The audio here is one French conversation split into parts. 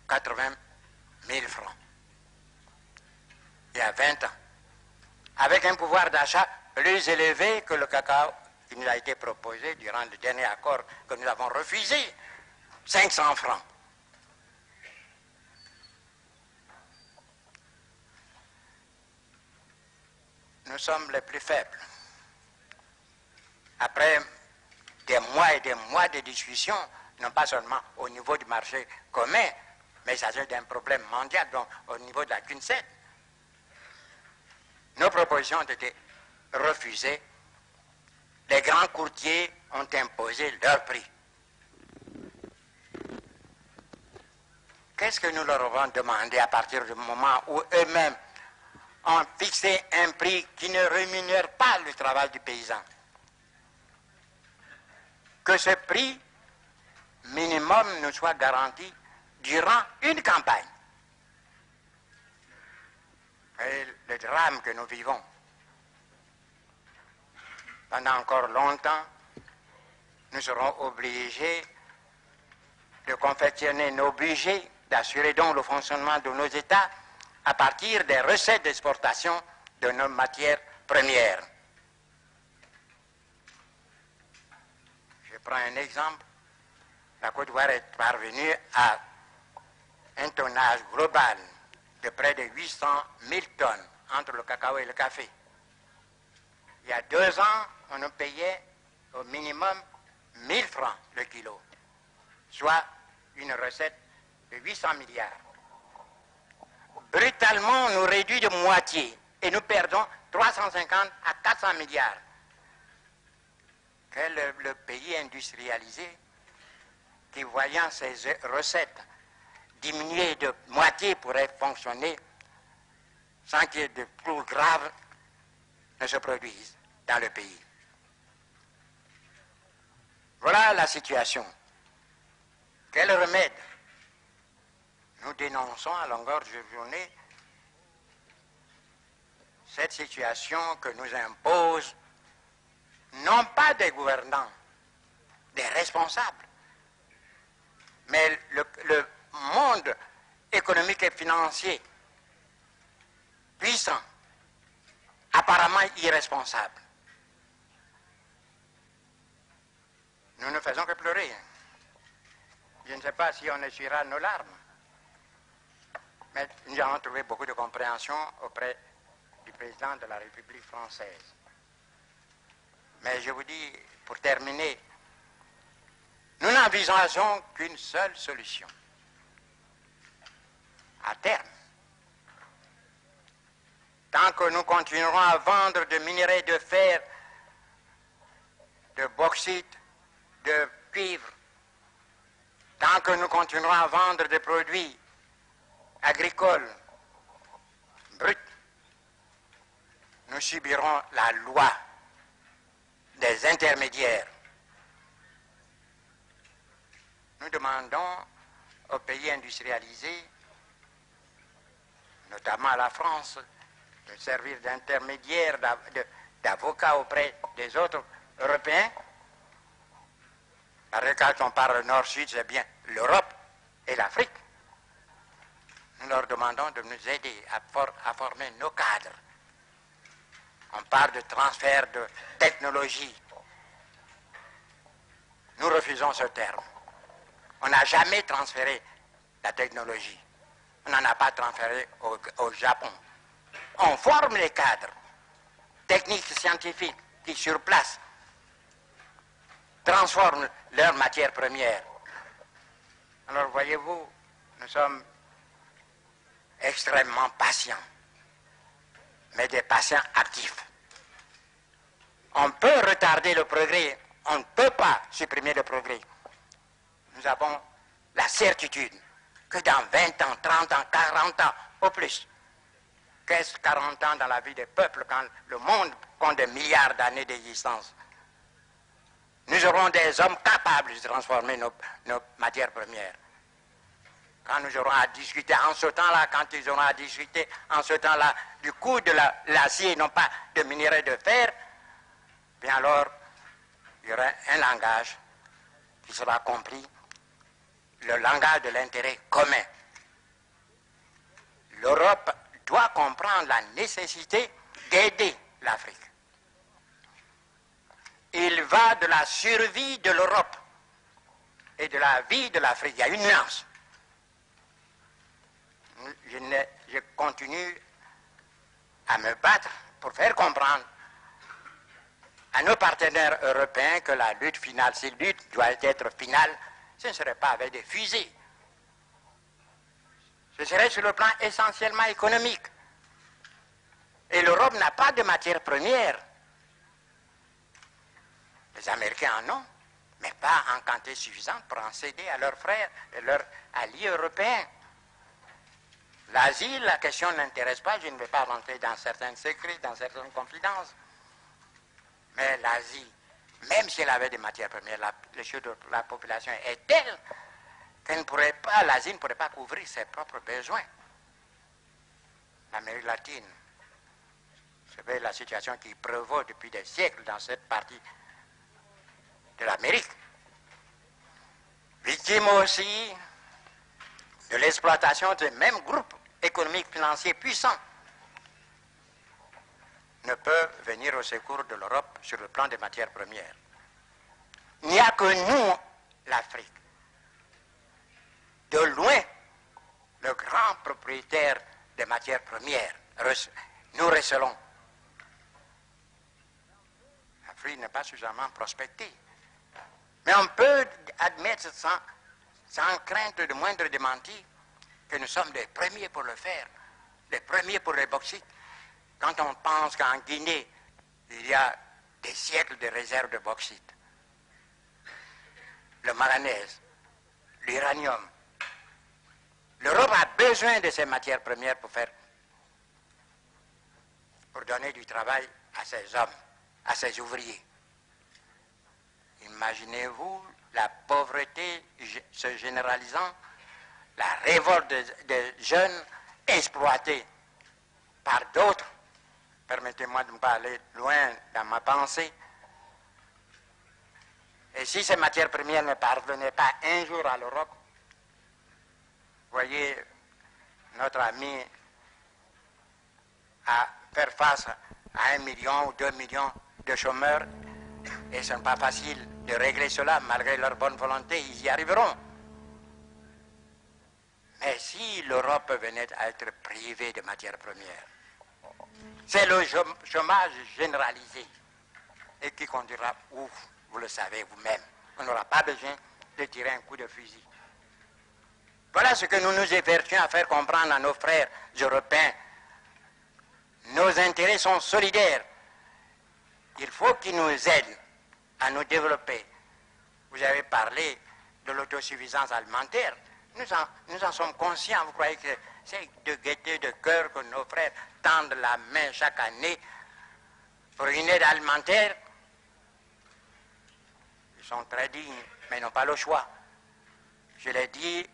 80 000 francs. Il y a 20 ans. Avec un pouvoir d'achat plus élevé que le cacao qui nous a été proposé durant le dernier accord que nous avons refusé, 500 francs. Nous sommes les plus faibles. Après des mois et des mois de discussions, non pas seulement au niveau du marché commun, mais il s'agit d'un problème mondial, donc au niveau de la CUNCED. Nos propositions ont été refusées. Les grands courtiers ont imposé leur prix. Qu'est-ce que nous leur avons demandé à partir du moment où eux-mêmes ont fixé un prix qui ne rémunère pas le travail du paysan? Que ce prix minimum nous soit garanti durant une campagne. Et le drame que nous vivons, pendant encore longtemps, nous serons obligés de confectionner nos budgets, d'assurer donc le fonctionnement de nos États à partir des recettes d'exportation de nos matières premières. Je prends un exemple. La Côte d'Ivoire est parvenue à un tonnage global de près de 800 000 tonnes entre le cacao et le café. Il y a 2 ans, on nous payait au minimum 1000 francs le kilo, soit une recette de 800 milliards. Brutalement, on nous réduit de moitié et nous perdons 350 à 400 milliards. Quel est le pays industrialisé qui, voyant ses recettes diminuer de moitié, pourrait fonctionner sans qu'il y ait de plus grave ne se produise dans le pays? Voilà la situation. Quel remède? Nous dénonçons à longueur de journée cette situation que nous impose non pas des gouvernants, des responsables, mais le monde économique et financier puissant, apparemment irresponsable. Nous ne faisons que pleurer. Je ne sais pas si on essuiera nos larmes, mais nous avons trouvé beaucoup de compréhension auprès du président de la République française. Mais je vous dis, pour terminer, nous n'envisageons qu'une seule solution. À terme, tant que nous continuerons à vendre de minerais de fer, de bauxite, de cuivre, tant que nous continuerons à vendre des produits agricoles bruts, nous subirons la loi des intermédiaires. Nous demandons aux pays industrialisés, notamment à la France, de servir d'intermédiaire, d'avocat auprès des autres Européens. Parce que quand on parle nord-sud, c'est bien l'Europe et l'Afrique. Nous leur demandons de nous aider à former nos cadres. On parle de transfert de technologie. Nous refusons ce terme. On n'a jamais transféré la technologie. On n'en a pas transféré au Japon. On forme les cadres techniques scientifiques qui, sur place, transforment leurs matières premières. Alors, voyez-vous, nous sommes extrêmement patients, mais des patients actifs. On peut retarder le progrès, on ne peut pas supprimer le progrès. Nous avons la certitude que dans 20 ans, 30 ans, 40 ans, au plus, qu'est-ce 40 ans dans la vie des peuples quand le monde compte des milliards d'années d'existence? Nous aurons des hommes capables de transformer nos matières premières. Quand nous aurons à discuter en ce temps-là, quand ils auront à discuter en ce temps-là du coût de l'acier, non pas de minerai de fer, bien alors, il y aura un langage qui sera compris, le langage de l'intérêt commun. l'Europe doit comprendre la nécessité d'aider l'Afrique. Il va de la survie de l'Europe et de la vie de l'Afrique. Il y a une nuance. Je continue à me battre pour faire comprendre à nos partenaires européens que la lutte finale, si la lutte doit être finale, ce ne serait pas avec des fusées. Ce serait sur le plan essentiellement économique. Et l'Europe n'a pas de matières premières. Les Américains en ont, mais pas en quantité suffisante pour en céder à leurs frères et leurs alliés européens. L'Asie, la question n'intéresse pas, je ne vais pas rentrer dans certains secrets, dans certaines confidences. Mais l'Asie, même si elle avait des matières premières, le chiffre de la population est tel qu'elle ne pourrait pas, l'Asie ne pourrait pas couvrir ses propres besoins. L'Amérique latine, vous savez la situation qui prévaut depuis des siècles dans cette partie de l'Amérique. Victime aussi de l'exploitation de mêmes groupes économiques financiers puissants ne peuvent venir au secours de l'Europe sur le plan des matières premières. Il n'y a que nous, l'Afrique, de loin, le grand propriétaire des matières premières. Nous recelons. L'Afrique n'est pas suffisamment prospectée. Mais on peut admettre sans crainte de moindre démenti que nous sommes les premiers pour le faire, les premiers pour les bauxites. Quand on pense qu'en Guinée, il y a des siècles de réserves de bauxite, le manganèse, l'uranium, l'Europe a besoin de ces matières premières pour donner du travail à ses hommes, à ses ouvriers. Imaginez-vous la pauvreté se généralisant, la révolte des jeunes exploités par d'autres. Permettez-moi de ne pas aller loin dans ma pensée. Et si ces matières premières ne parvenaient pas un jour à l'Europe, voyez, notre ami à faire face à 1 million ou 2 millions de chômeurs, et ce n'est pas facile de régler cela, malgré leur bonne volonté, ils y arriveront. Mais si l'Europe venait à être privée de matières premières, c'est le chômage généralisé et qui conduira où, vous le savez vous-même. On n'aura pas besoin de tirer un coup de fusil. Voilà ce que nous nous évertuons à faire comprendre à nos frères européens. Nos intérêts sont solidaires. Il faut qu'ils nous aident à nous développer. Vous avez parlé de l'autosuffisance alimentaire. Nous en sommes conscients. Vous croyez que c'est de gaieté de cœur que nos frères tendent la main chaque année pour une aide alimentaire? Ils sont très dignes, mais ils n'ont pas le choix. Je l'ai dit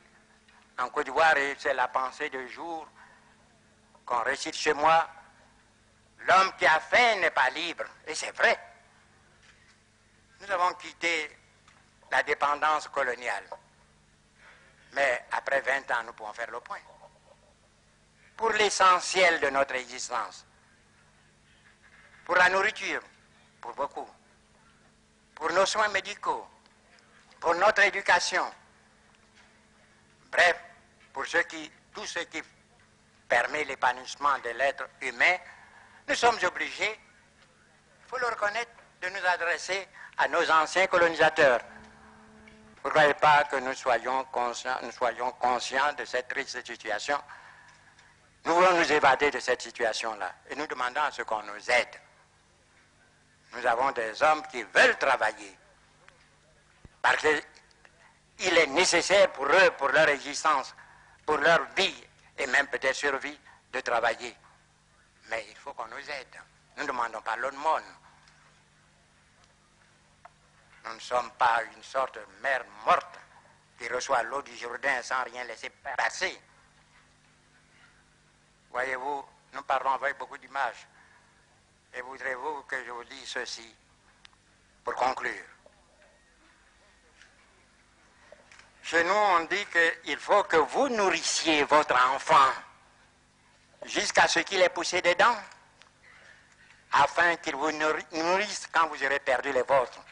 en Côte d'Ivoire, et c'est la pensée du jour qu'on récite chez moi. L'homme qui a faim n'est pas libre. Et c'est vrai. Nous avons quitté la dépendance coloniale. Mais après 20 ans, nous pouvons faire le point. Pour l'essentiel de notre existence. Pour la nourriture, pour beaucoup. Pour nos soins médicaux. Pour notre éducation. Bref, pour tout ce qui permet l'épanouissement de l'être humain, nous sommes obligés, il faut le reconnaître, de nous adresser à nos anciens colonisateurs. Vous ne croyez pas que nous soyons conscients de cette triste situation? Nous voulons nous évader de cette situation-là et nous demandons à ce qu'on nous aide. Nous avons des hommes qui veulent travailler parce qu'il est nécessaire pour eux, pour leur existence, pour leur vie et même peut-être survie, de travailler. Mais il faut qu'on nous aide. Nous ne demandons pas l'aumône. Nous ne sommes pas une sorte de mère morte qui reçoit l'eau du Jourdain sans rien laisser passer. Voyez-vous, nous parlons avec beaucoup d'images. Et voudrez-vous que je vous dise ceci pour conclure? Chez nous, on dit qu'il faut que vous nourrissiez votre enfant. jusqu'à ce qu'il ait poussé des dents, afin qu'il vous nourrisse quand vous aurez perdu les vôtres.